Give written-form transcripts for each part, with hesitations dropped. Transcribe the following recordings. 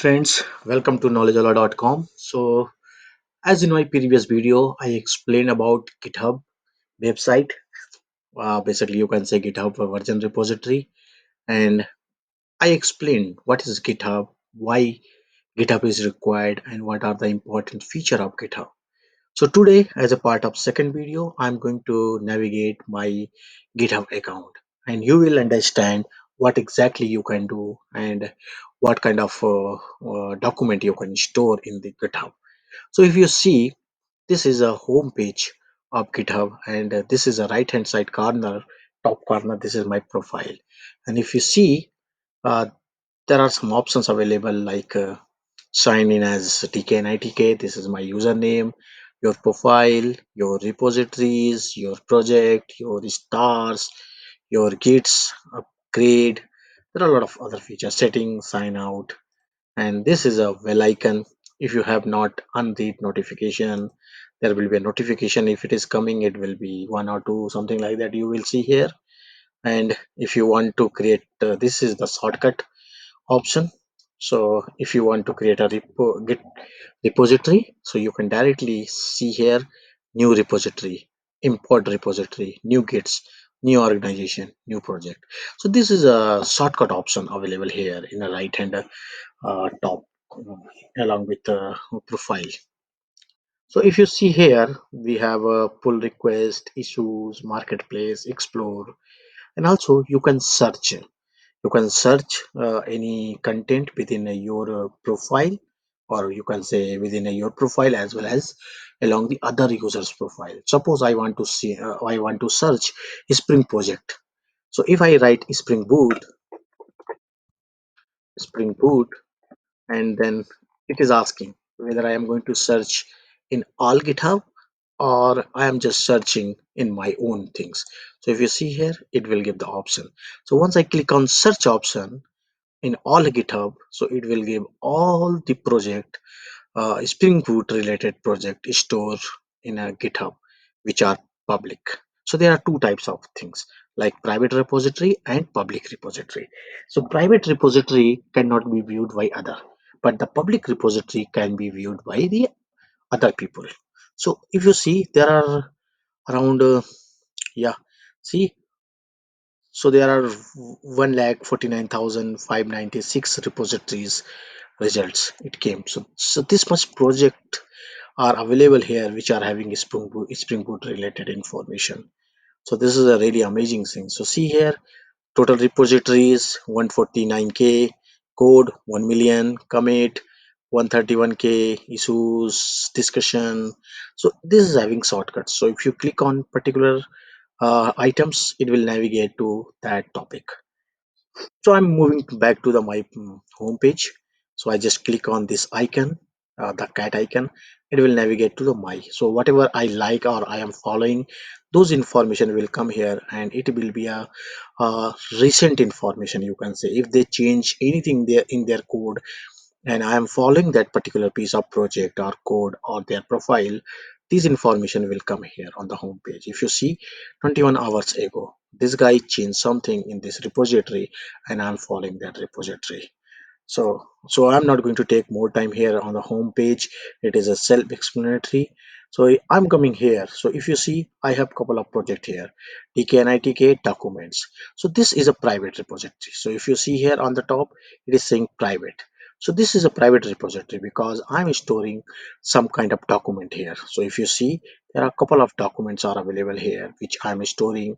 friends, welcome to knowledgealla.com. So, as in my previous video, I explained about GitHub website. Basically, you can say GitHub version repository, and I explained what is GitHub, why GitHub is required, and what are the important feature of GitHub. So today, as a part of second video, I'm going to navigate my GitHub account, and you will understand what exactly you can do and what kind of document you can store in the GitHub. So if you see, this is a home page of GitHub, and this is a right hand side corner, top corner. This is my profile, and if you see, uh, there are some options available like sign in as TK and ITK. This is my username, your profile, your repositories, your project, your stars, your gits, upgrade. There are a lot of other features, settings, sign out, and this is a bell icon. If you have not unread notification, there will be a notification. If it is coming, it will be one or two, something like that. You will see here. And if you want to create, this is the shortcut option. So if you want to create a git repository, so you can directly see here, new repository, import repository, new gits, new organization, new project. So this is a shortcut option available here in the right hand top, along with the profile. So if you see here, we have a pull request, issues, marketplace, explore, and also you can search. You can search any content within your profile, or you can say within your profile as well as along the other users profile. Suppose I want to see, I want to search spring project. So if I write spring boot, and then it is asking whether I am going to search in all GitHub, or I am just searching in my own things. So if you see here, it will give the option. So once I click on search option in all GitHub, so it will give all the project, Spring Boot related project store in a GitHub, which are public. So there are two types of things, like private repository and public repository. So private repository cannot be viewed by other, but the public repository can be viewed by the other people. So if you see, there are around yeah, see, so there are 1,49,596 repositories results it came. So this much project are available here which are having Spring Boot related information. So this is a really amazing thing. So see here, total repositories 149k, code 1 million, commit 131k, issues, discussion. So this is having shortcuts. So if you click on particular items, it will navigate to that topic. So I'm moving back to the my home page. So I just click on this icon, the cat icon. It will navigate to the my. So whatever I like or I am following, those information will come here, and it will be a recent information. You can say if they change anything there in their code, and I am following that particular piece of project or code or their profile, this information will come here on the home page. If you see, 21 hours ago, this guy changed something in this repository, and I'm following that repository. So I'm not going to take more time here on the home page. It is a self-explanatory. So I'm coming here. So if you see, I have couple of project here, TK and ITK documents. So this is a private repository. So if you see here on the top, it is saying private. So this is a private repository because I'm storing some kind of document here. So if you see, there are a couple of documents are available here which I'm storing.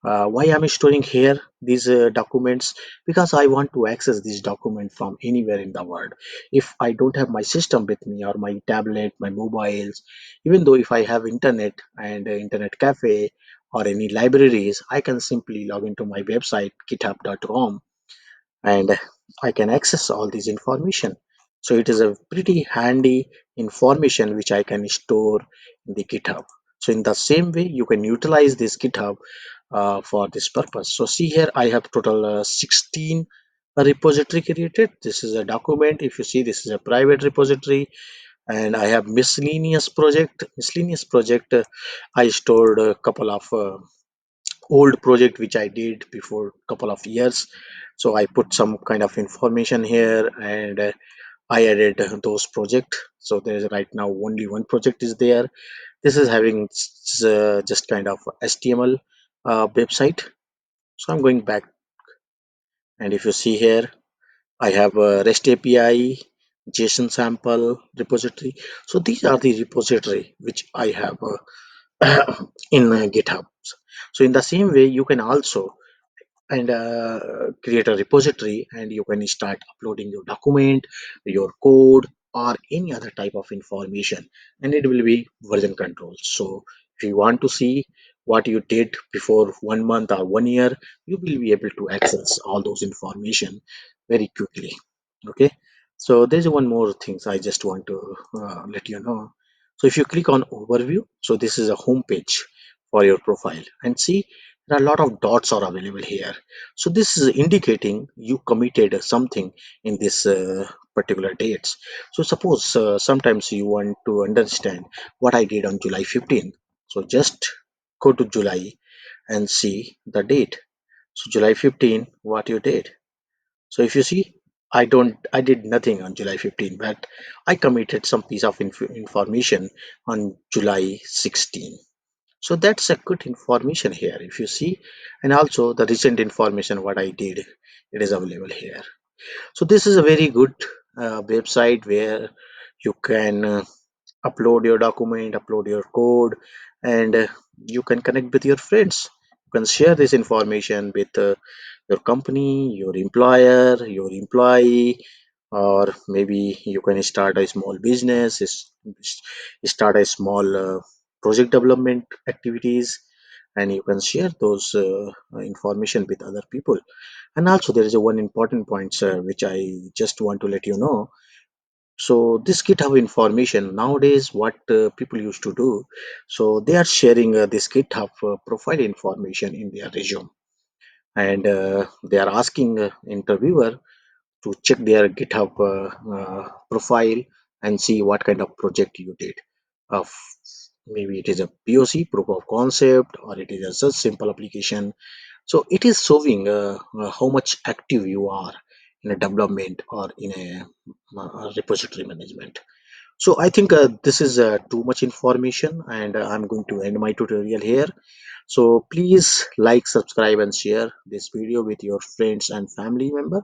Why am I storing here these documents? Because I want to access this document from anywhere in the world. If I don't have my system with me, or my tablet, my mobiles, even though if I have internet and internet cafe or any libraries, I can simply log into my website github.com, and I can access all this information. So it is a pretty handy information which I can store in the GitHub. So in the same way, you can utilize this GitHub for this purpose. So see here, I have total 16 repository created. This is a document. If you see, this is a private repository, and I have miscellaneous project. Miscellaneous project, I stored a couple of old project which I did before couple of years. So I put some kind of information here, and I added those project. So there is right now only one project is there. This is having just kind of HTML website. So I'm going back, and if you see here, I have a REST API, JSON sample repository. So these are the repository which I have in GitHub. So in the same way, you can also and create a repository, and you can start uploading your document, your code, or any other type of information, and it will be version control. So if you want to see what you did before 1 month or 1 year, you will be able to access all those information very quickly. Okay, so there's one more things I just want to let you know. So if you click on overview, so this is a home page for your profile, and see, there are a lot of dots are available here. So this is indicating you committed something in this particular dates. So suppose sometimes you want to understand what I did on July 15. So just go to July and see the date. So July 15, what you did. So if you see, I did nothing on July 15, but I committed some piece of information on July 16. So that's a good information here if you see, and also the recent information what I did, it is available here. So this is a very good website where you can upload your document, upload your code, and you can connect with your friends. You can share this information with your company, your employer, your employee, or maybe you can start a small business, start a small project development activities, and you can share those information with other people. And also there is a one important point, sir, which I just want to let you know. So this GitHub information nowadays, what people used to do, so they are sharing this GitHub profile information in their resume, and they are asking interviewer to check their GitHub profile and see what kind of project you did. Of maybe it is a POC, proof of concept, or it is a such simple application. So it is showing how much active you are in a development or in a repository management. So I think this is too much information, and I'm going to end my tutorial here. So please like, subscribe, and share this video with your friends and family member.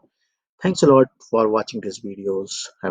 Thanks a lot for watching these videos. Have